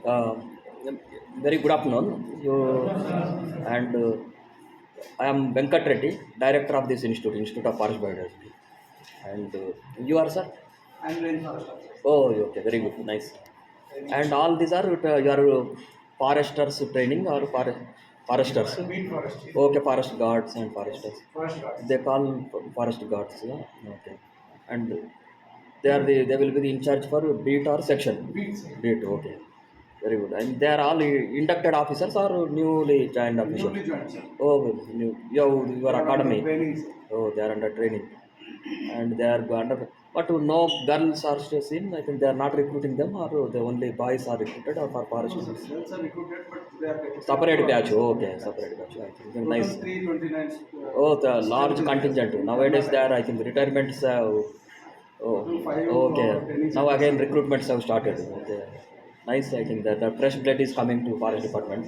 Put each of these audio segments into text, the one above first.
Uh, Very good afternoon. And I am Venkat Reddy, director of this institute, Institute of Forest Biodiversity. And you are, sir? I'm rainforest officer. Oh, okay, very good, nice. And all these are your foresters training or foresters? Beat forest. Okay, forest guards and foresters. Forest guards. They call forest guards. Yeah? Okay. And they will be the in charge for beat or section. Beats. Beat. Okay. Very good. And they are all inducted officers or newly joined officers? Newly joined, sir. Oh, new, your They are under academy. training, sir. Oh, they are under training. And they are under. But no girls are still seen. I think they are not recruiting them, or the only boys are recruited, or for No, sir. foresters. Girls are recruited, but they are getting Separate batch. Oh, okay, separate batch. I think Total nice. 329. Oh, the large Strength is contingent. Nowadays, there I think retirements have. Oh, total 5 okay. training Now again, centers. recruitments have started. Okay. Nice. I think that the fresh blood is coming to forest department.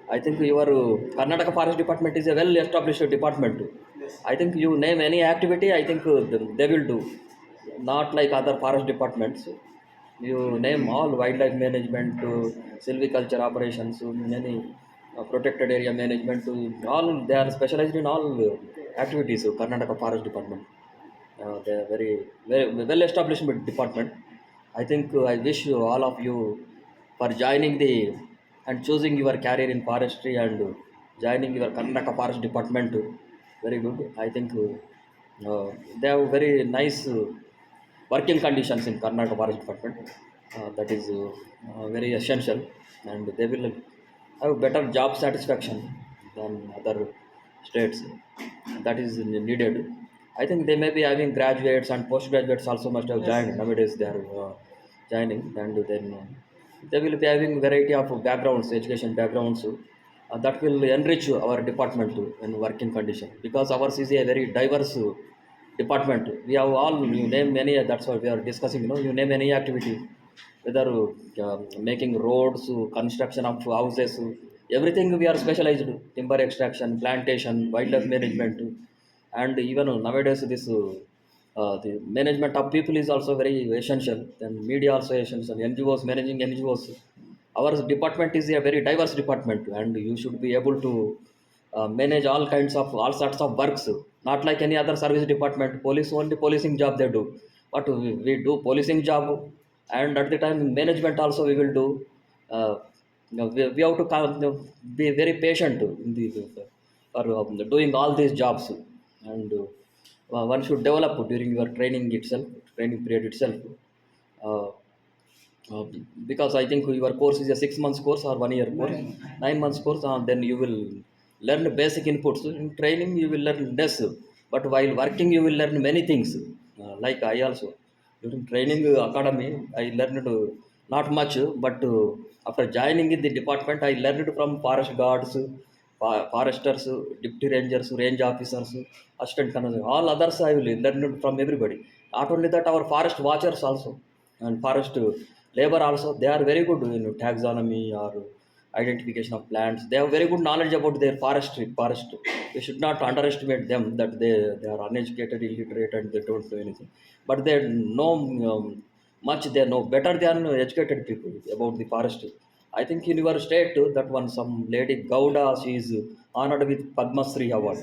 I think your Karnataka Forest Department is a well-established department. Yes. I think you name any activity, I think they will do. Not like other forest departments. You name all wildlife management, silviculture operations, many protected area management, all they are specialized in all activities. Karnataka Forest Department. They are very well established department. I think I wish you, all of you, for joining the and choosing your career in forestry and joining your Karnataka Forest Department. Very good. I think they have very nice working conditions in Karnataka Forest Department. That is very essential, and they will have better job satisfaction than other states. That is needed. I think they may be having graduates and postgraduates also must have Yes, joined. sir. Nowadays they are joining, and then they will be having variety of backgrounds, education backgrounds. That will enrich our department in working condition because ours is a very diverse department. We have all, you name many, that's what we are discussing, you name any activity, whether making roads, construction of houses, everything we are specialized. Timber extraction, plantation, wildlife management, and even nowadays this the management of people is also very essential. Then media also essential, NGOs, managing NGOs. Our department is a very diverse department, and you should be able to manage all kinds of all sorts of works, not like any other service department. Police only policing job they do, but we do policing job, and at the time management also we will do. We have to be very patient in the for doing all these jobs, and one should develop during your training itself, training period itself. uh, uh, because I think your course is a 6 months course or 1 year course, 9. 9 months course. Then you will learn basic inputs. In training, you will learn less, but while working, you will learn many things. Like I also during training academy, I learned not much, but after joining in the department, I learned from forest guards, foresters, deputy rangers, range officers, assistant commander, all others. I will learn from everybody. Not only that, our forest watchers also and forest labor also, they are very good in taxonomy or identification of plants. They have very good knowledge about their forest. We should not underestimate them, that they are uneducated, illiterate, and they don't know anything, but they know much. They know better than educated people about the forest. I think in your state that one, some lady Gowda, she is honored with Padma Shri award,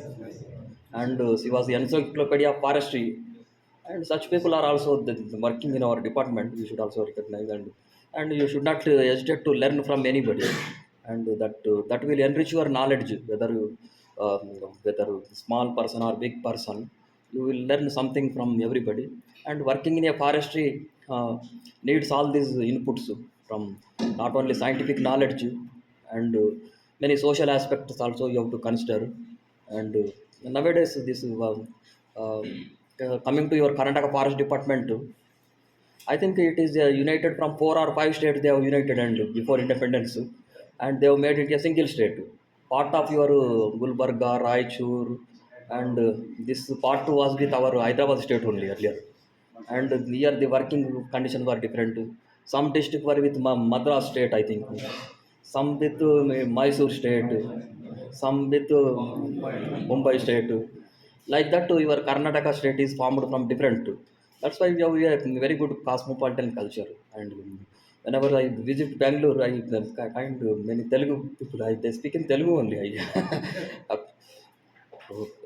and she was the encyclopedia of forestry. And such people are also working in our department. We should also recognize, and you should not hesitate to learn from anybody, and that will enrich your knowledge, whether you um, whether small person or big person. You will learn something from everybody. And working in a forestry needs all these inputs from not only scientific knowledge, and many social aspects also you have to consider. And nowadays this uh, coming to your Karnataka Forest Department, I think it is united from 4 or 5 states. They have united and before independence, and they have made it a single state. Part of your Gulbarga, Raichur, and this part two was with our Hyderabad state only earlier. And here the working conditions were different. Some districts were with Madras state, I think. Some with Mysore state. Some with Mumbai state. Like that, your Karnataka state is formed from different. That's why we have a very good cosmopolitan culture, and Whenever I visit Bangalore, I find many Telugu people. They speak in Telugu only.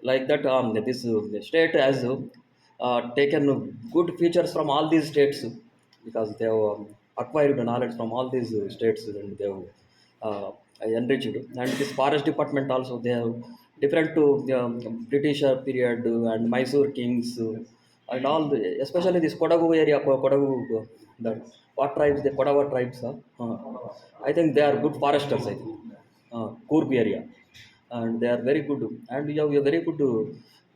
Like that, this state has taken good features from all these states because they have acquired knowledge from all these states and they have uh, enriched. And this forest department also they have different to British period and Mysore kings and all, especially this Kodagu area, Kodagu, that what tribes, the Kodawa tribes. I think they are good foresters. I think Coorg area and they are very good. And we have a very good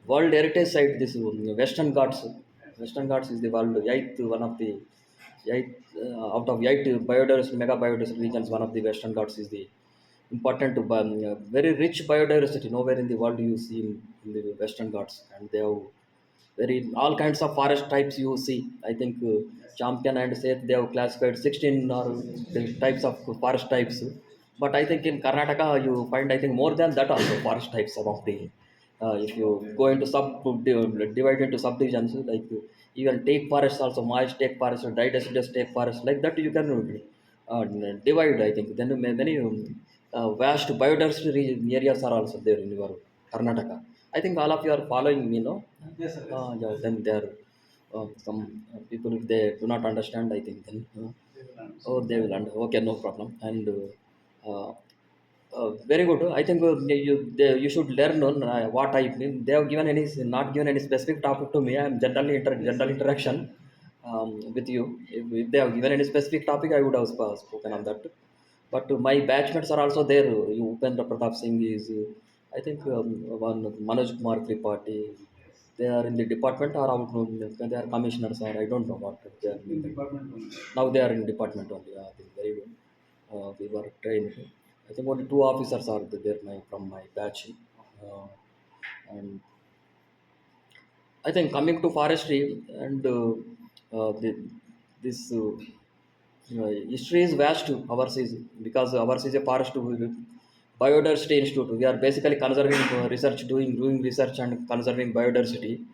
World Heritage Site. This Western Ghats. Western Ghats is the world eighth one of the eight out of eight biodiversity mega biodiversity regions. One of the Western Ghats is the important, very rich biodiversity. Nowhere in the world you see in the Western Ghats, and they have very all kinds of forest types you see. I think Champion and Seth they have classified 16 or the types of forest types. But I think in Karnataka you find I think more than that also forest types. Some of the if you go into divide into subdivisions like even take forests also, moist take forest, dry deciduous take forest, like that you can uh, divide. I think then many vast biodiversity areas are also there in your Karnataka. I think all of you are following me, no? Yes, sir. Yes. Yeah, then there some people if they do not understand, I think then They will oh understand. they will okay, no problem. And very good. I think you should learn on what I mean. They have given any not given any specific topic to me. I am generally Yes, general sir. interaction with you. If they have given any specific topic, I would have spoken on that. But my batchmates are also there. Upendra Pratap Singh is, I think, one Manoj Kumar Tripathi. They are in the department or out. They are commissioners or I don't know what they are. In department only. Now they are in department only. Yeah, I think very good. We were trained. I think only two officers are there from my batch. Uh, and I think coming to forestry and this history is vast. Ours is because ours is a forest biodiversity institute. We are basically conserving doing research and conserving biodiversity.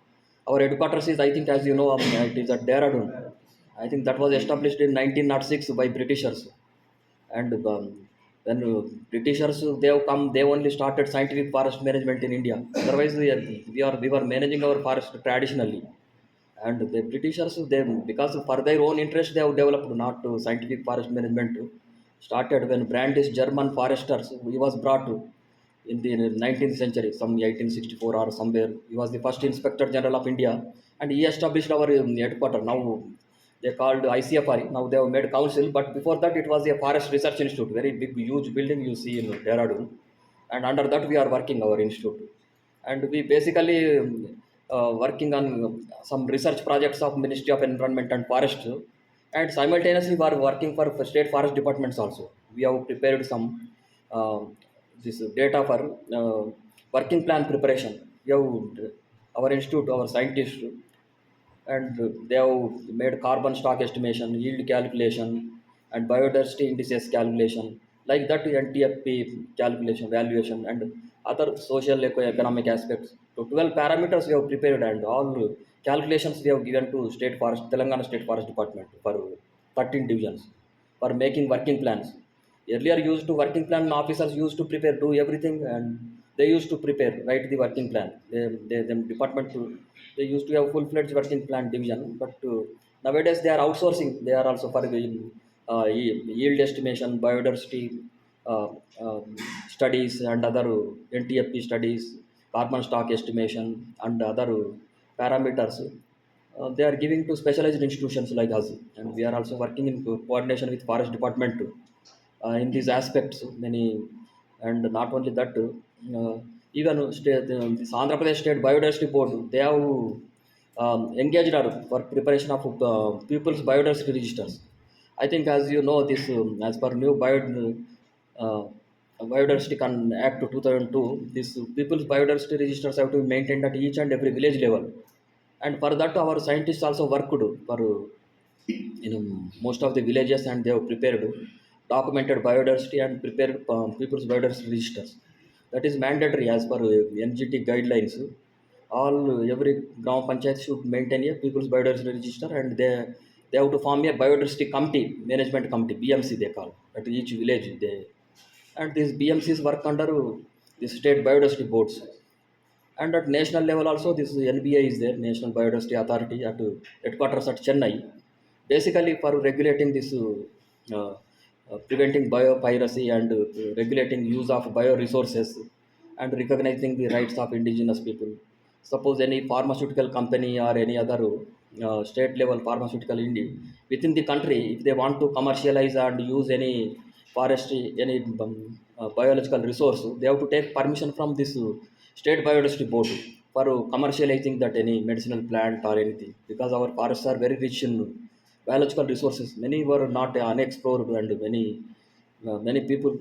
Our headquarters is, I think, as you know, it is at Dehradun. I think that was established in 1906 by Britishers. And when Britishers they have come, they only started scientific forest management in India. Otherwise, we were managing our forest traditionally. And the Britishers, they because for their own interest, they have developed not scientific forest management. Started when Brandis German foresters he was brought to in the 19th century, some 1864 or somewhere. He was the first Inspector General of India, and he established our headquarters. Now they called ICFR. Now they have made council, but before that it was a Forest Research Institute, very big, huge building you see in Dehradun, and under that we are working our institute, and we basically working on some research projects of Ministry of Environment and Forest, and simultaneously we are working for state forest departments also. We have prepared some uh, this data for working plan preparation. We have our institute, our scientists, and they have made carbon stock estimation, yield calculation, and biodiversity indices calculation, like that NTFP calculation, valuation, and other social economic aspects. So 12 parameters we have prepared and all calculations we have given to State Forest, Telangana State Forest Department for 13 divisions for making working plans. Earlier used to working plan officers used to prepare, do everything, and they used to prepare, write the working plan. The department they used to have full-fledged working plan division, but nowadays they are outsourcing. They are also for yield estimation, biodiversity uh, um, studies, and other NTFP studies, carbon stock estimation, and other parameters. They are giving to specialized institutions like us, and we are also working in coordination with forest department in these aspects. Many, and not only that, even this Andhra Pradesh State Biodiversity Board, they have engaged her for preparation of people's biodiversity registers. I think, as you know, this as per new uh, Biodiversity Act 2002, this people's biodiversity registers have to be maintained at each and every village level. And for that, our scientists also worked for most of the villages, and they have prepared documented biodiversity and prepared people's biodiversity registers. That is mandatory as per NGT guidelines. All every Gram Panchayat should maintain a people's biodiversity register, and they have to form a biodiversity committee, management committee, BMC they call, at each village. And these BMCs work under the state biodiversity boards. And at national level also, this NBI is there, National Biodiversity Authority, at headquarters at Chennai, basically for regulating this, preventing biopiracy and regulating use of bioresources and recognizing the rights of indigenous people. Suppose any pharmaceutical company or any other state level pharmaceutical within the country, if they want to commercialize and use any forestry, any biological resource, they have to take permission from this state biodiversity board for commercializing that any medicinal plant or anything, because our forests are very rich in biological resources. Many were not unexplored, and many people,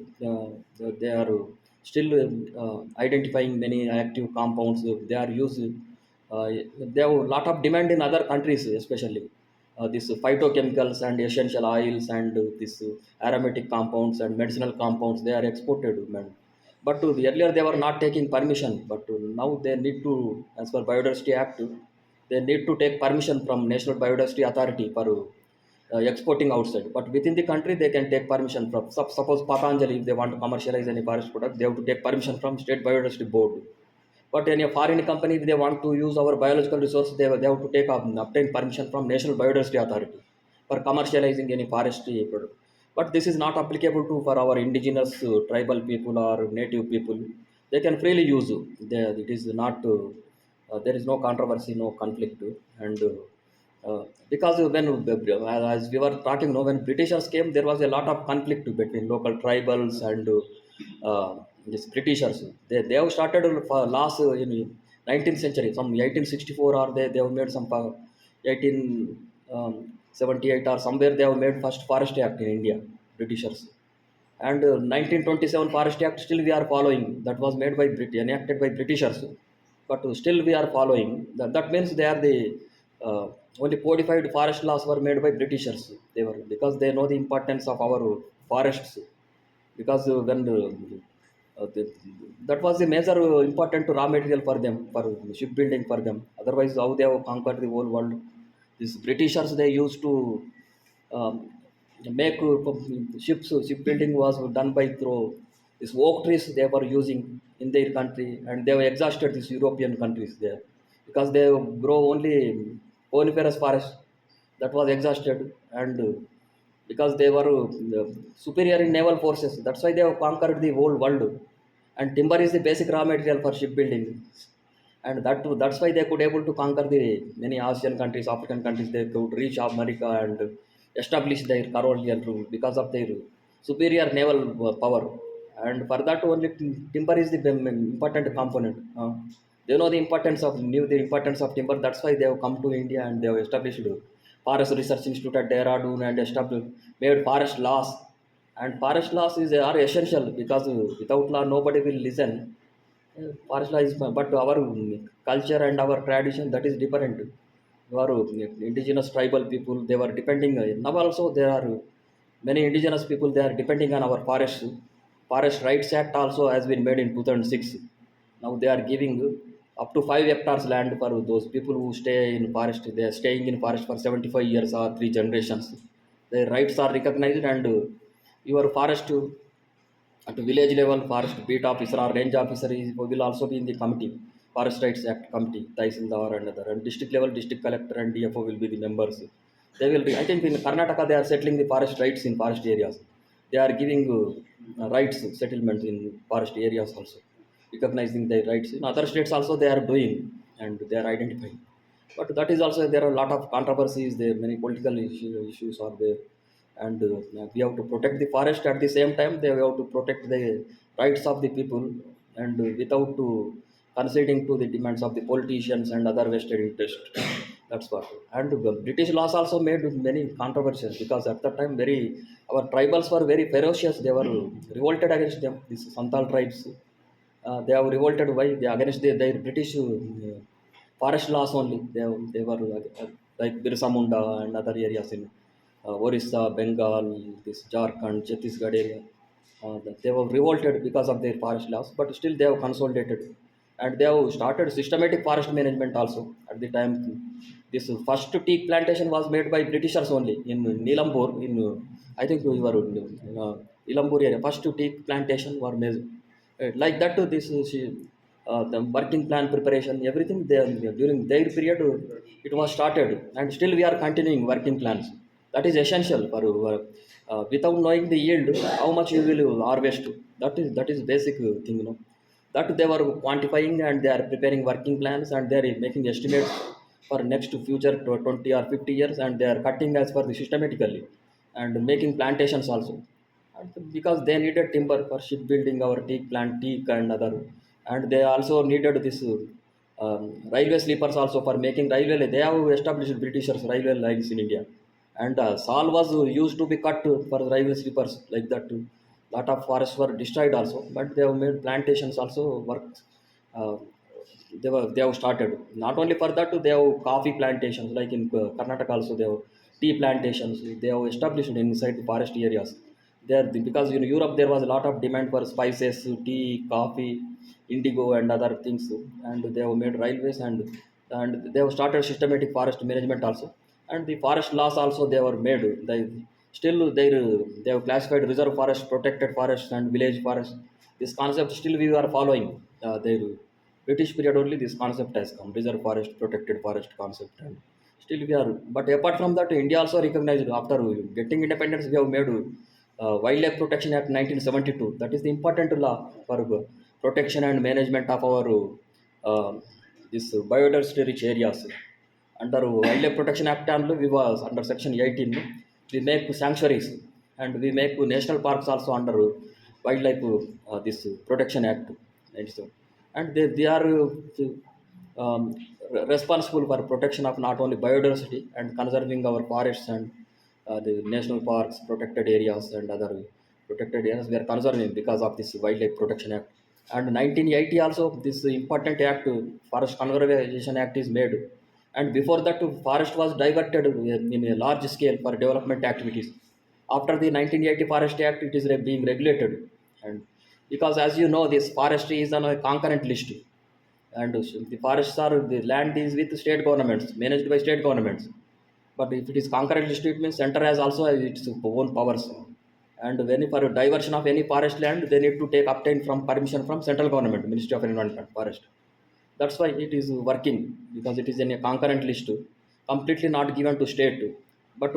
they are still identifying many active compounds. They are used. They have a lot of demand in other countries, especially this phytochemicals and essential oils and this aromatic compounds and medicinal compounds. They are exported, man. But earlier they were not taking permission, but now they need to, as per Biodiversity Act, they need to take permission from National Biodiversity Authority for exporting outside. But within the country, they can take permission from. Suppose Patanjali, if they want to commercialize any forest product, they have to take permission from State Biodiversity Board. But any foreign company, if they want to use our biological resources, they have to take obtain permission from National Biodiversity Authority for commercializing any forestry product. But this is not applicable to for our indigenous tribal people or native people. They can freely use. It is not. There is no controversy, no conflict, and because when as we were talking, no, when Britishers came, there was a lot of conflict between local tribals and these Britishers. They have started last in 19th century, some 1864, or they have made some 1878 or somewhere they have made first Forest Act in India, Britishers. And 1927 Forest Act still we are following. That was made by enacted by Britishers, but still we are following. That means they are the only codified forest laws were made by Britishers. They were, because they know the importance of our forests. Because when that was the major important raw material for them, for shipbuilding for them. Otherwise, how they have conquered the whole world? These Britishers, they used to um, make ships. Shipbuilding was done by through these oak trees they were using in their country, and they have exhausted these European countries there, because they grow only coniferous forest that was exhausted. And because they were superior in naval forces, that's why they have conquered the whole world. And timber is the basic raw material for shipbuilding, and that's why they could able to conquer the many Asian countries, African countries. They could reach America and establish their colonial rule because of their superior naval power. And for that only, timber is the important component. They know the importance of knew the importance of timber. That's why they have come to India and they have established forest research institute at Dehradun and established made forest laws. And forest laws are essential, because without law nobody will listen. Forest law is, but our culture and our tradition, that is different. Our indigenous tribal people, they were depending. Now also there are many indigenous people, they are depending on our forests. Forest Rights Act also has been made in 2006. Now they are giving up to 5 hectares land for those people who stay in forest. They are staying in forest for 75 years or 3 generations. Their rights are recognized, and your forest at village level, forest beat officer or range officer will also be in the committee, Forest Rights Act committee, Tahsildar and other. And district level, district collector and DFO will be the members. They will be, I think in Karnataka, they are settling the forest rights in forest areas. They are giving rights settlement in forest areas also, recognizing their rights. In other states also they are doing, and they are identifying. But that is also, there are a lot of controversies there, many political issues are there. And we have to protect the forest. At the same time, they have to protect the rights of the people, and without to conceding to the demands of the politicians and other vested interests. That's what. And British laws also made many controversies, because at that time, very our tribals were very ferocious. They were revolted against them, these Santal tribes. They have revolted. Why? They against their British forest laws only. They were like Birsa Munda and other areas in Orissa, Bengal, this Jharkhand, Chhattisgarh area. They were revolted because of their forest laws, but still they have consolidated, and they have started systematic forest management also at the time. this first tea plantation was made by Britishers only in Nilambur. In I think you were in Nilambur area. First tea plantation were made. Like that, this the working plan preparation, everything they, during their period it was started, and still we are continuing working plans. That is essential for without knowing the yield, how much you will harvest. That is basic thing, that they were quantifying, and they are preparing working plans, and they are making estimates for next future to 20 or 50 years, and they are cutting as per the systematically, and making plantations also. And because they needed timber for shipbuilding, our teak plant, teak and other, and they also needed this railway sleepers also for making railway. They have established Britishers railway lines in India, and sal was used to be cut for railway sleepers like that. Lot of forests were destroyed also, but they have made plantations also work. Uh, they have started. Not only for that, they have coffee plantations like in Karnataka also. They have tea plantations. They have established inside the forest areas. There, because in Europe there was a lot of demand for spices, tea, coffee, indigo and other things, and they have made railways, and they have started systematic forest management also, and the forest laws also they were made. They still they have classified reserve forest, protected forest and village forest. This concept still we are following. Their British period only this concept has come, reserve forest, protected forest concept, and still we are. But apart from that, India also recognized after getting independence, we have made Wildlife Protection Act 1972. That is the important law for protection and management of our uh, this biodiversity rich areas. Under Wildlife Protection Act only, we was under Section 18. We make sanctuaries, and we make national parks also under Wildlife this Protection Act. And so, and they are responsible for protection of not only biodiversity and conserving our forests and the national parks, protected areas, and other protected areas we are conserving because of this Wildlife Protection Act. And 1980 also, this important act, Forest Conservation Act, is made. And before that, forest was diverted in a large scale for development activities. After the 1980 Forest Act, it is being regulated. And because, as you know, this forestry is on a concurrent list, and the forests are, the land is with state governments, managed by state governments. But if it is concurrent list, it means center has also its own powers. And when for diversion of any forest land, they need to take obtain from permission from central government, Ministry of Environment and Forest. That's why it is working, because it is in a concurrent list, completely not given to state. But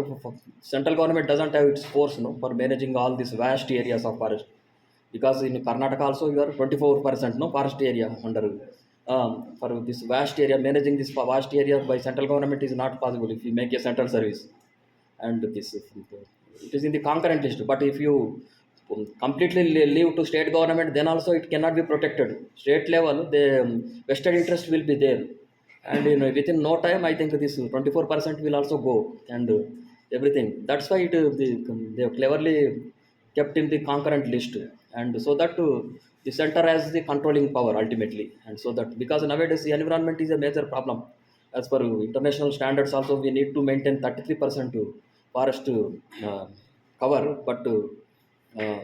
central government doesn't have its force, no, for managing all these vast areas of forest. Because in Karnataka also you are 24% no forest area under, for this vast area, managing this vast area by central government is not possible if you make a central service. And this it is in the concurrent list. But if you completely leave to state government, then also it cannot be protected. State level, the vested interest will be there, and within no time, I think this 24% will also go, and everything. That's why they have cleverly kept in the concurrent list, and so that the center has the controlling power ultimately. And so that, because nowadays the environment is a major problem. As per international standards also, we need to maintain 33% to forest cover. But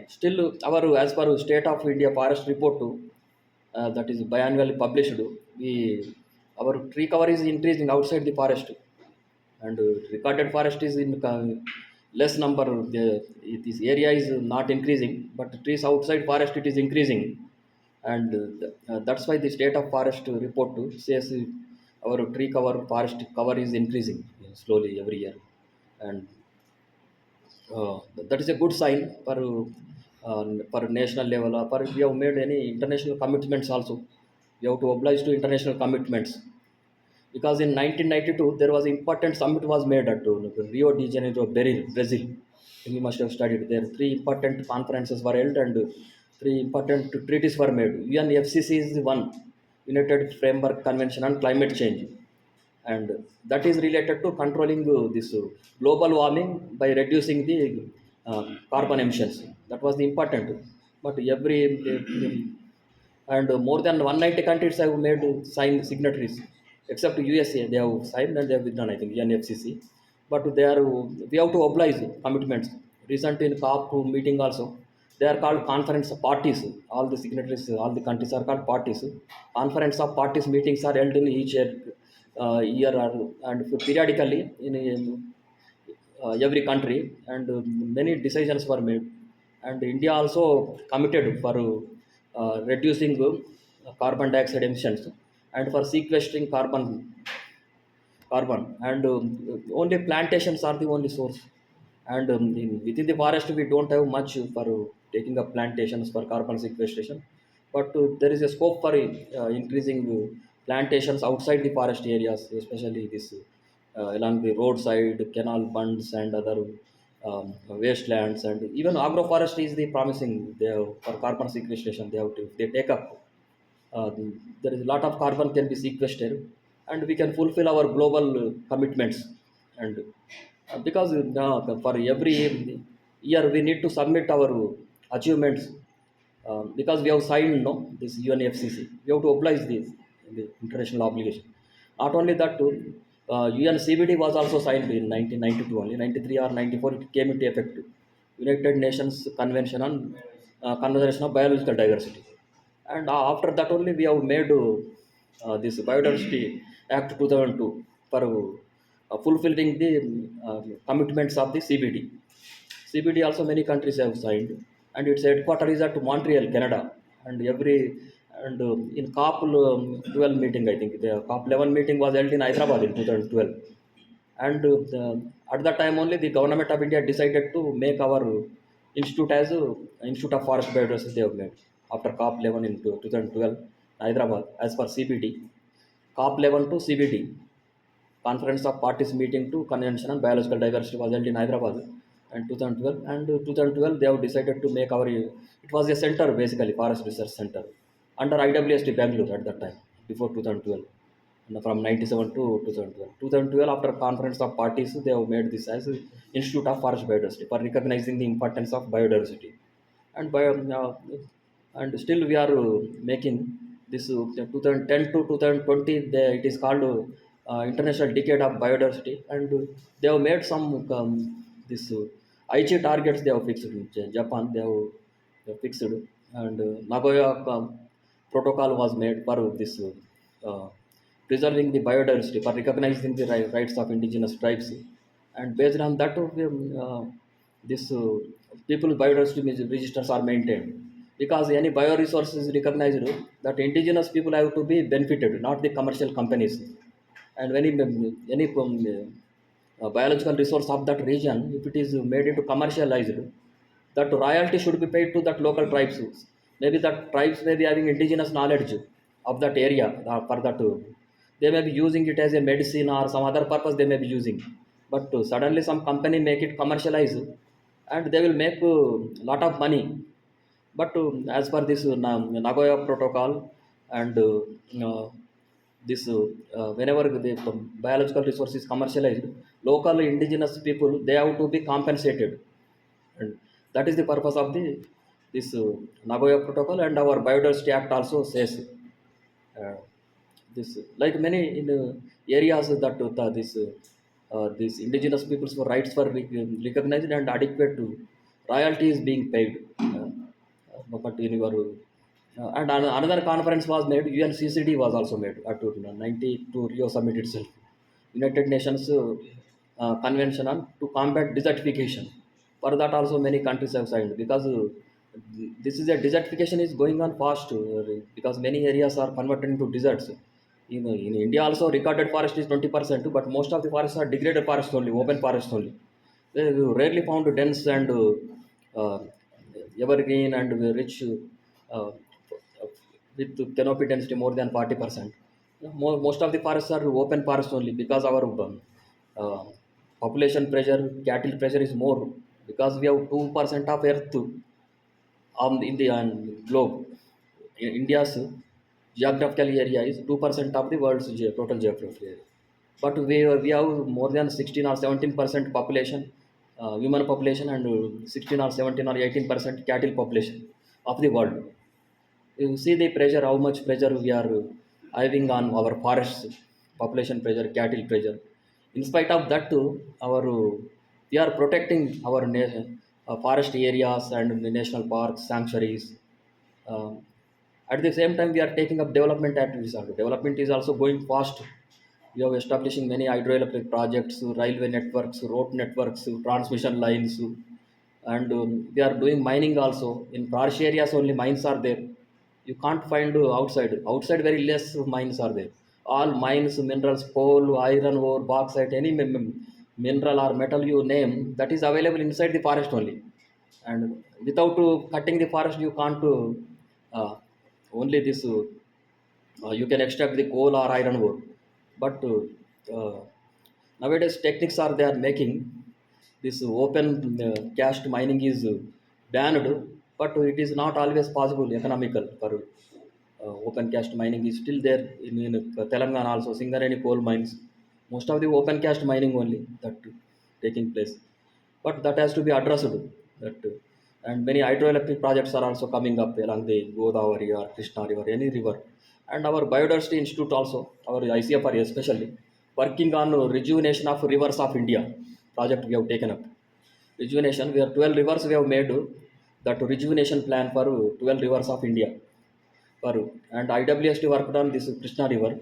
still our, as per state of India forest report, that is biannually published, we our tree cover is increasing outside the forest, and recorded forest is in less number. This area is not increasing, but trees outside forest it is increasing. And that's why the state of forest report says our tree cover, forest cover is increasing slowly every year. And that is a good sign for national level, or for if we have made any international commitments also. We have to oblige to international commitments, because in 1992 there was important summit was made at Rio de Janeiro, Brazil. You must have studied there. Three important conferences were held, and three important treaties were made. UNFCCC is the one, United Framework Convention on Climate Change, and that is related to controlling this global warming by reducing the carbon emissions. That was the important. But every and more than 190 countries have made sign signatories, except USA. They have signed and they have withdrawn, I think, UNFCC. But they are, we have to oblige commitments. Recent in COP meeting also, they are called conference of parties. All the signatories, all the countries are called parties. Conference of parties meetings are held in each year, year and periodically in every country, and many decisions were made, and India also committed for reducing carbon dioxide emissions and for sequestering carbon, and only plantations are the only source, and within the forest we don't have much for taking up plantations for carbon sequestration, but there is a scope for increasing plantations outside the forest areas, especially this along the roadside canal bunds and other wastelands, and even agroforestry is the promising they have, for carbon sequestration they have to, they take up uh, there is a lot of carbon can be sequestered, and we can fulfill our global commitments, and because for every year we need to submit our achievements, because we have signed no this UNFCC, we have to oblige this the international obligation. Not only that, too, UNCBD was also signed in 1992 only, 93 or 94 it came into effect. United Nations Convention on Conservation of Biological Diversity, and after that only we have made this Biodiversity Act 2002 for fulfilling the commitments of the CBD. CBD also many countries have signed, and its headquarters is at Montreal, Canada. And every and in COP 12 meeting, I think the COP 11 meeting was held in Hyderabad in 2012, and at that time only the government of India decided to make our institute as a Institute of Forest Biodiversity they have made after COP 11 in 2012 Hyderabad as per CBD. COP 11 to CBD, Conference of Parties Meeting to Convention on Biological Diversity, was held in Hyderabad and 2012. And 2012 they have decided to make our, it was a center basically, Forest Research Center under IWST Bangalore at that time before 2012, and from 97 to 2012. 2012 after Conference of Parties they have made this as Institute of Forest Biodiversity for recognizing the importance of biodiversity, and and still we are making this 2010 to 2020 it is called International Decade of Biodiversity, and they have made some this IG targets they have fixed in Japan, they have fixed, and Nagoya protocol was made for this uh, preserving the biodiversity, for recognizing the rights of indigenous tribes, and based on that this people biodiversity registers are maintained, because any bioresource is recognized that indigenous people have to be benefited, not the commercial companies, and any biological resource of that region, if it is made into commercialized, that royalty should be paid to that local tribes. Maybe that tribes may be having indigenous knowledge of that area for that. They may be using it as a medicine or some other purpose they may be using. But suddenly some company make it commercialized, and they will make a lot of money. But as per this Nagoya Protocol, and this whenever the biological resource is commercialized, local indigenous people they have to be compensated, and that is the purpose of the this Nagoya Protocol, and our Biodiversity Act also says this, like many in areas that these indigenous people's rights were recognized and adequate royalty is being paid. But in your and another conference was made. UNCCD was also made at 92 Rio Summit itself. United Nations Convention on to combat desertification. For that also many countries have signed, because this is a desertification is going on fast, because many areas are converted into deserts. In India also recorded forest is 20%, but most of the forests are degraded forests only, open forests only. They rarely found dense and uh, evergreen and rich uh, with canopy density more than 40%. Most of the forests are open forests only, because our uh, population pressure, cattle pressure is more, because we have 2% of earth in the globe. India's geographical area is 2% of the world's total geographical area. But we have more than 16 or 17% population, human population, and 16 or 17 or 18% cattle population of the world. You see the pressure, how much pressure we are having on our forests, population pressure, cattle pressure. In spite of that too, our we are protecting our forest areas and the national parks, sanctuaries. um, at the same time we are taking up development activities also. Development is also going fast. We are establishing many hydroelectric projects, railway networks, road networks, transmission lines, and we are doing mining also. In forest areas only mines are there. You can't find outside. Outside very less mines are there. All mines, minerals, coal, iron ore, bauxite, any mineral or metal you name, that is available inside the forest only. And without cutting the forest, you can't only this you can extract the coal or iron ore. But nowadays techniques are they are making this open cast mining is banned, but it is not always possible economical for open cast mining is still there in Telangana also. Singareni coal mines, most of the open cast mining only that taking place, but that has to be addressed. That and many hydroelectric projects are also coming up along the Godavari or Krishna river, any river. And our biodiversity institute also, our ICFR especially, working on rejuvenation of rivers of India project we have taken up. Rejuvenation, we have 12 rivers we have made that rejuvenation plan for 12 rivers of India. For and IWST worked on this Krishna river,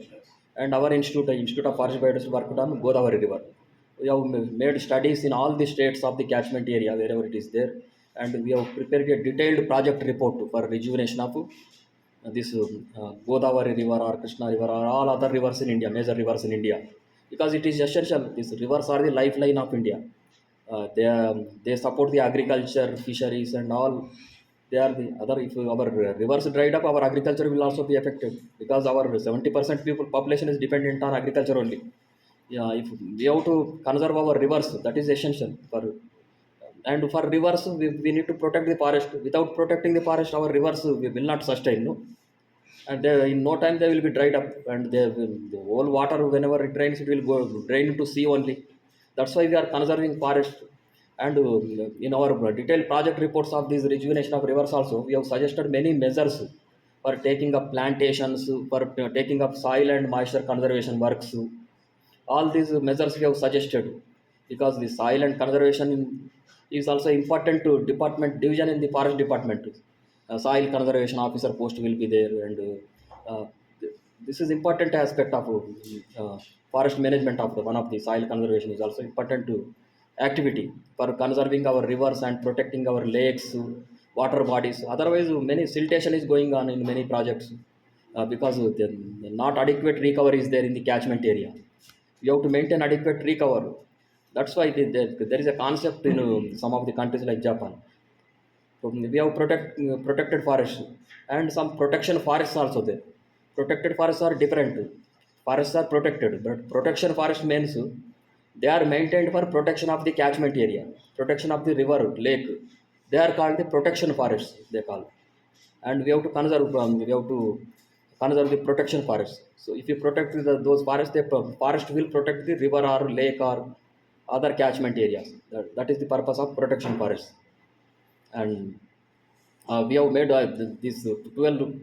and our institute, Institute of Forest Biodiversity, worked on Godavari river. We have made studies in all the states of the catchment area wherever it is there, and we have prepared a detailed project report for rejuvenation of this Godavari river or Krishna river or all other rivers in India, major rivers in India, because it is essential. These rivers are the lifeline of India. They support the agriculture, fisheries, and all. They are the other. If our rivers dried up, our agriculture will also be affected, because our 70% people population is dependent on agriculture only. Yeah, if we have to conserve our rivers, that is essential for. And for rivers, we need to protect the forest. Without protecting the forest, our rivers we will not sustain. No, and they, in no time they will be dried up, and they will, the whole water whenever it rains it will go drain into sea only. That's why we are conserving forest. And in our detailed project reports of this rejuvenation of rivers also, we have suggested many measures for taking up plantations, for taking up soil and moisture conservation works. All these measures we have suggested, because the soil and conservation is also important to department division in the forest department. Soil conservation officer post will be there, and this is important aspect of forest management of the one of the soil conservation is also important to activity for conserving our rivers and protecting our lakes, water bodies. Otherwise many siltation is going on in many projects, because the not adequate recovery is there in the catchment area. You have to maintain adequate recover. That's why there is a concept in some of the countries like Japan. So we have protected forests, and some protection forests also there. Protected forests are different. Forests are protected, but protection forest means they are maintained for protection of the catchment area, protection of the river, lake. They are called the protection forests. They call, and we have to conserve. We have to conserve the protection forests. So if you protect those forests, the forest will protect the river or lake or other catchment areas. That is the purpose of protection forests. And we have made this 12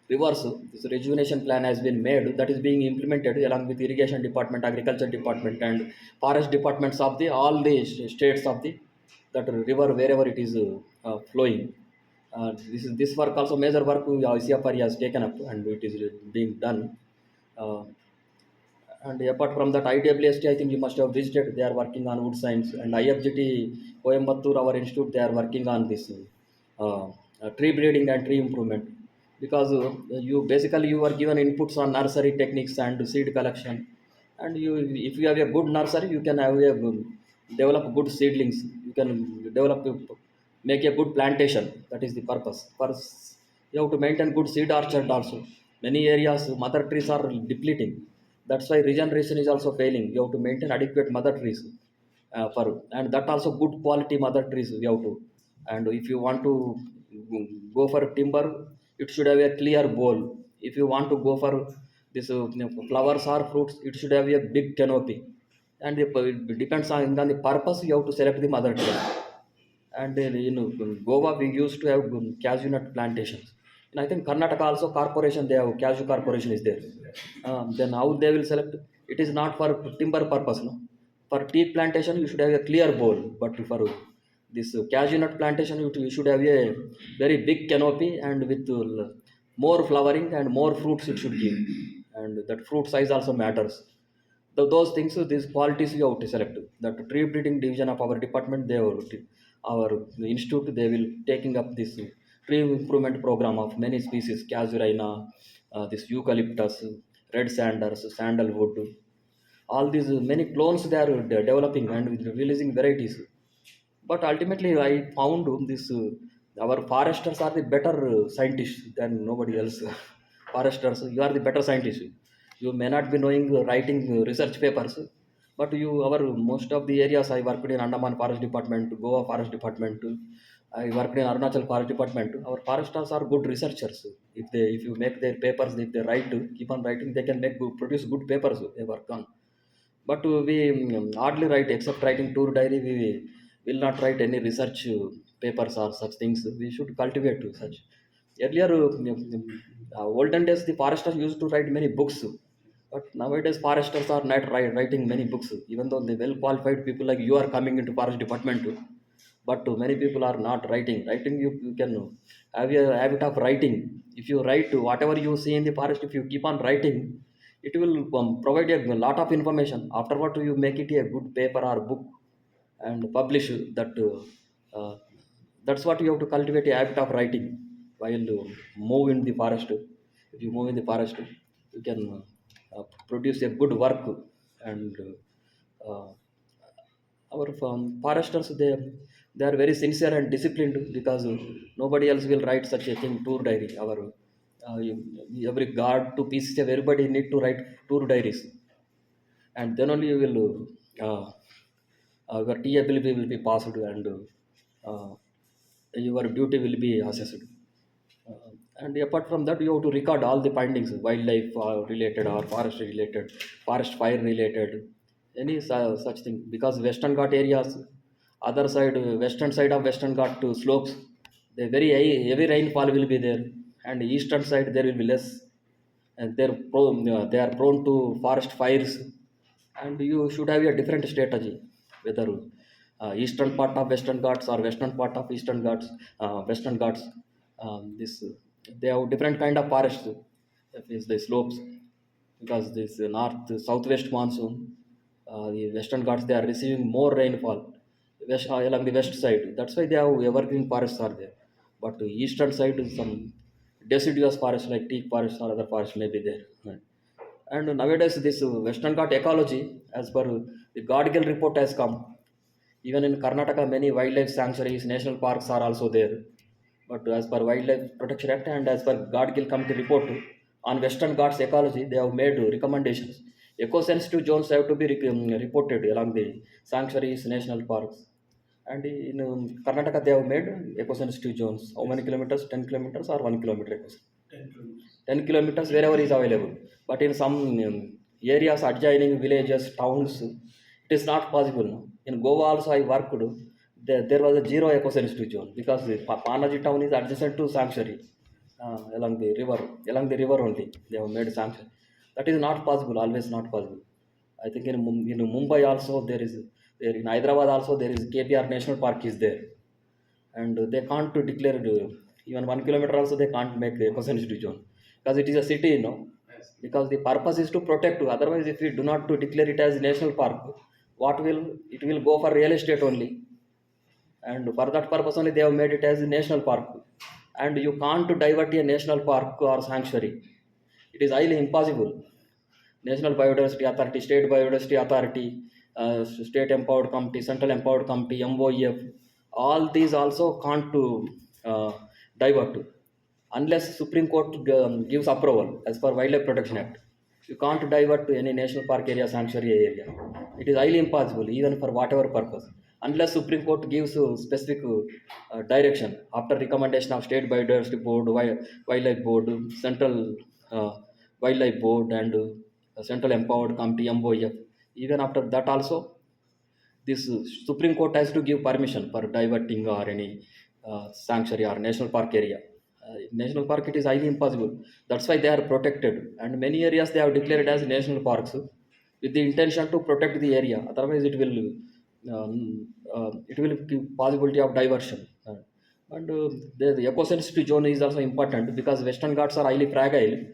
rivers. This rejuvenation plan has been made, that is being implemented along with irrigation department, agriculture department, and forest departments of the all the states of the that river wherever it is flowing. This work also, major work ICFR has taken up, and it is being done. uh, and apart from that, IWST, I think you must have visited. They are working on wood science, and IFGT Coimbatore, our institute, they are working on this tree breeding and tree improvement. Because you basically you are given inputs on nursery techniques and seed collection, and you, if you have a good nursery, you can have a develop good seedlings. You can develop make a good plantation. That is the purpose. First, you have to maintain good seed orchard also. Many areas mother trees are depleting. That's why regeneration is also failing. You have to maintain adequate mother trees, and that also good quality mother trees we have to. And if you want to go for timber, it should have a clear bowl. If you want to go for this flowers or fruits, it should have a big canopy. And it depends on the purpose. You have to select the mother tree. And then Goa we used to have cashew nut plantations. And I think Karnataka also corporation, they have cashew corporation is there. Then how they will select? It is not for timber purpose, no. For tea plantation you should have a clear bowl, but for this cashew nut plantation you should have a very big canopy, and with more flowering and more fruits it should give, and that fruit size also matters. Those things, these qualities you have to select. That tree breeding division of our department, our institute, they will taking up this tree improvement program of many species, casuarina, this eucalyptus, red sanders, sandalwood, all these many clones they are developing and releasing varieties. But ultimately I found this our foresters are the better scientists than nobody else. Foresters, you are the better scientist. You may not be knowing writing research papers, but you our most of the areas I worked in Andaman Forest Department, Goa Forest Department, I worked in Arunachal Forest Department. Our foresters are good researchers. If you make their papers, if they write, keep on writing, they can produce good papers they work on. But we hardly write, except writing tour diary. We will not write any research papers or such things. We should cultivate to such. Earlier, olden days, the foresters used to write many books. But nowadays, foresters are not writing many books, even though the well qualified people like you are coming into forest department too. But many people are not writing. Writing, you can have a habit of writing. If you write whatever you see in the forest, if you keep on writing, it will provide a lot of information. Afterward, you make it a good paper or book and publish that. That's what you have to cultivate, a habit of writing while move in the forest. If you move in the forest, you can produce a good work. And uh, our foresters, they are very sincere and disciplined, because nobody else will write such a thing, tour diary. Our every guard to pieces, everybody need to write tour diaries, and then only you will your TABLB will be passed, and your duty will be assessed. And apart from that, you have to record all the findings, wildlife related or forest related, forest fire related, any such thing. Because Western Ghat areas, other side, western side of Western Ghat to slopes, the very heavy rainfall will be there, and eastern side there will be less, and they are prone to forest fires. And you should have a different strategy, whether eastern part of Western Ghats or western part of Eastern Ghats, Western Ghats. This They have different kind of forests. That is the slopes, because this north southwest monsoon, the Western Ghats, they are receiving more rainfall along the west side. That's why they have evergreen forests are there. But the eastern side, some deciduous forests like teak forest or other forests may be there. Right. And nowadays, this Western Ghat ecology, as per the Godgill report, has come. Even in Karnataka, many wildlife sanctuaries, national parks are also there. But as per Wildlife Protection Act and as per Godgill Committee report on Western Ghats ecology, they have made recommendations. Eco-sensitive zones have to be reported along the sanctuaries, national parks. And in Karnataka, they have made eco-sensitive zones. How many kilometers? 10 kilometers or 1 kilometer? 10 kilometers. 10 kilometers wherever is available. But in some areas, adjoining villages, towns, it is not possible. No? In Goa also I worked, there was a zero eco-sensitive zone, because the Panaji town is adjacent to sanctuary, along the river only. They have made sanctuary. That is not possible, always not possible. I think in Mumbai also there in Hyderabad also there is KPR National Park is there, and they can't to declare even 1 kilometer also they can't make a eco-sensitive zone, because it is a city, Yes. because the purpose is to protect. Otherwise, if we do not to declare it as national park, what will it will go for real estate only, and for that purpose only they have made it as a national park. And you can't divert a national park or sanctuary. It is highly impossible. National Biodiversity Authority, State Biodiversity Authority, State Empowered Committee, Central Empowered Committee, MOEF, all these also can't to uh, divert unless Supreme Court gives approval as per Wildlife Protection Act. You can't divert to any national park area, sanctuary area. It is highly impossible, even for whatever purpose, unless Supreme Court gives specific direction after recommendation of State Biodiversity Board, Wildlife Board, Central Wildlife Board, and Central Empowered Committee, MOEF. Even after that also, this Supreme Court has to give permission for diverting or any sanctuary or national park area. National park, it is highly impossible. That's why they are protected, and many areas they have declared as national parks with the intention to protect the area. Otherwise, it will give possibility of diversion. And the eco-sensitive zone is also important, because Western Ghats are highly fragile.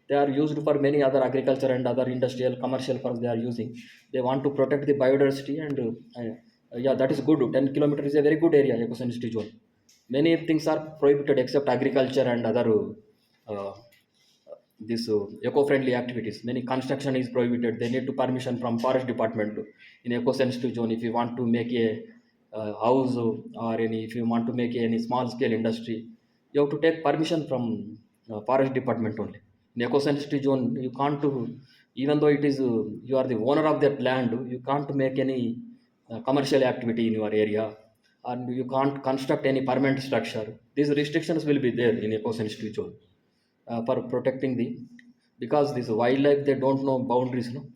They are used for many other agriculture and other industrial commercial purpose they are using. They want to protect the biodiversity and yeah, that is good. 10 kilometers is a very good area, eco-sensitive zone. Many things are prohibited except agriculture and other uh, this eco-friendly activities. Many construction is prohibited. They need to permission from forest department in eco-sensitive zone. If you want to make a house or any, if you want to make any small scale industry, you have to take permission from forest department only. In eco-sensitive zone, you can't even though it is you are the owner of that land, you can't make any commercial activity in your area, and you can't construct any permanent structure. These restrictions will be there in eco-sensitive zone for protecting the, because this wildlife they don't know boundaries, no.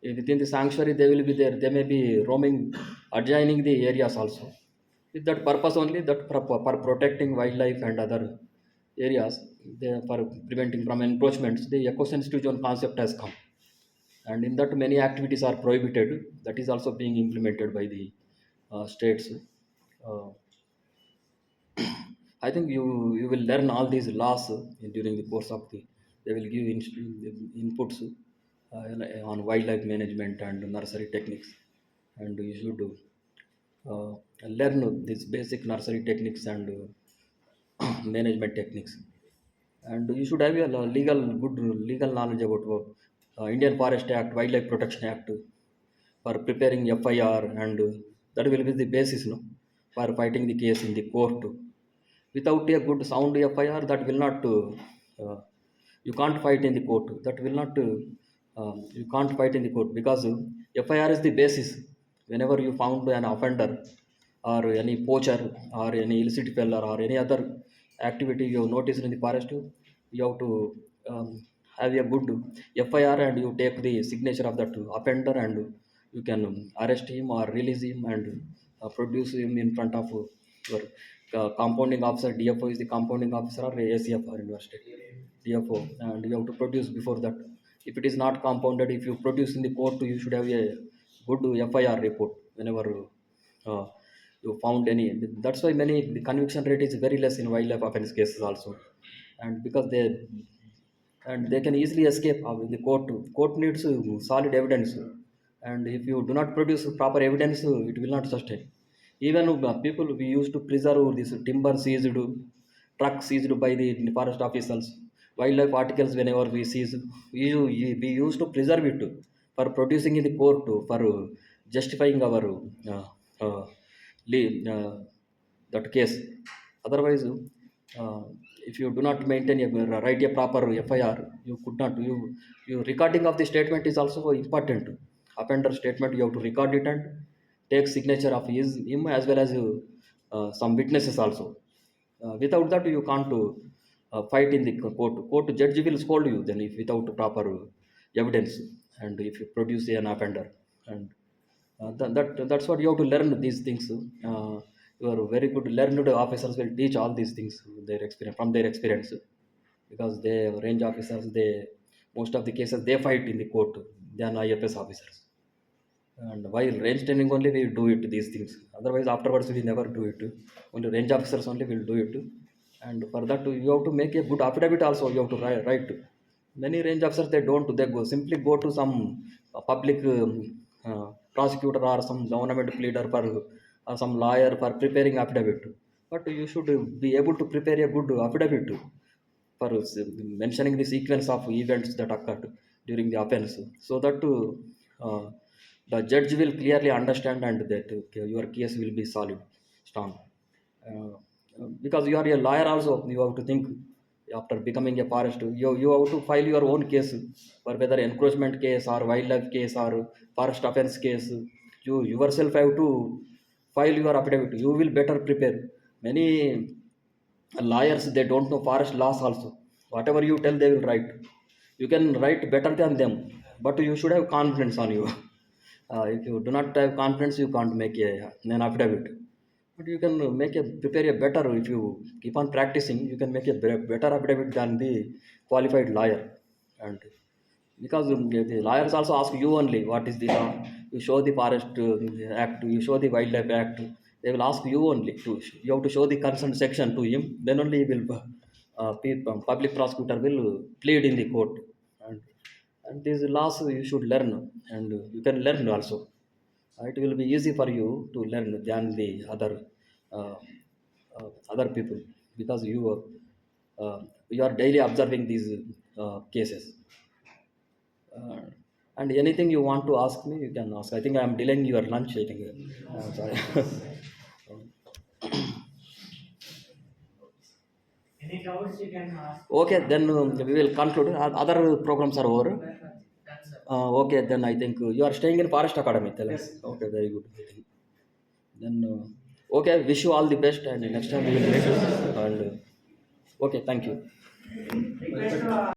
Within the sanctuary they will be there, they may be roaming adjoining the areas also. With that purpose only, that for protecting wildlife and other areas, they, for preventing from encroachments, the eco-sensitive zone concept has come, and in that many activities are prohibited. That is also being implemented by the states. uh, I think you will learn all these laws during the course of the. They will give inputs on wildlife management and nursery techniques, and you should learn these basic nursery techniques and management techniques. And you should have a legal good legal knowledge about Indian Forest Act, Wildlife Protection Act, for preparing FIR, and that will be the basis, no, for fighting the case in the court. Without a good sound FIR, that will not you can't fight in the court. That will not you can't fight in the court, because FIR is the basis. Whenever you found an offender or any poacher or any illicit peddler or any other activity you have noticed in the forest, you have to have a good FIR, and you take the signature of that offender, and you can arrest him or release him and produce him in front of your compounding officer. DFO is the compounding officer, or ACFR in your state. DFO, and you have to produce before that. If it is not compounded, if you produce in the court, you should have a good FIR report whenever uh, you found any. That's why many the conviction rate is very less in wildlife offense cases also, and because they can easily escape the court. Court needs solid evidence, and if you do not produce proper evidence, it will not sustain. Even people, we used to preserve this timber seized, truck seized by the forest officials, wildlife articles whenever we seize, we used to preserve it for producing in the court for justifying our uh, uh, that case. Otherwise, uh, if you do not maintain write a proper FIR, you could not. You recording of the statement is also important. Offender statement, you have to record it and take signature of him as well as some witnesses also. Without that, you can't fight in the court. Court judge will scold you then if without proper evidence, and if you produce an offender. And that's what you have to learn these things. Your very good learned officers will teach all these things, their experience, from their experience, because they range officers, they most of the cases they fight in the court than IFS officers. And while range training only we do it these things. Otherwise afterwards we never do it. Only range officers only will do it. And for that you have to make a good affidavit also. You have to write. Many range officers they don't. They go simply go to some public prosecutor or some government pleader for some lawyer for preparing affidavit. But you should be able to prepare a good affidavit for mentioning the sequence of events that occurred during the offense, so that the judge will clearly understand, and that okay, your case will be solid, strong. Uh, because you are a lawyer also, you have to think after becoming a forester, you have to file your own case for whether encroachment case or wildlife case or forest offense case. You yourself have to file your affidavit. You will better prepare. Many lawyers they don't know forest laws also. Whatever you tell they will write. You can write better than them, but you should have confidence on you. If you do not have confidence, you can't make an affidavit. But you can make a prepare a better. If you keep on practicing, you can make a better affidavit than the qualified lawyer. And because the lawyers also ask you only what is the law. You show the forest act, you show the wildlife act. They will ask you only to you have to show the consent section to him. Then only he will public prosecutor will plead in the court, and these laws you should learn, and you can learn also. It will be easy for you to learn than the uh, other people, because uh, you are daily observing these cases. uh, and anything you want to ask me, you can ask. I think I am delaying your lunch, I think. Sorry. Any doubts you can ask. Okay, then we will conclude. Other programs are over. Done, sir. Okay, then I think you are staying in Forest Academy. Yes. Okay, very good. Then, okay, wish you all the best, and next time we will meet. And okay, thank you. Request to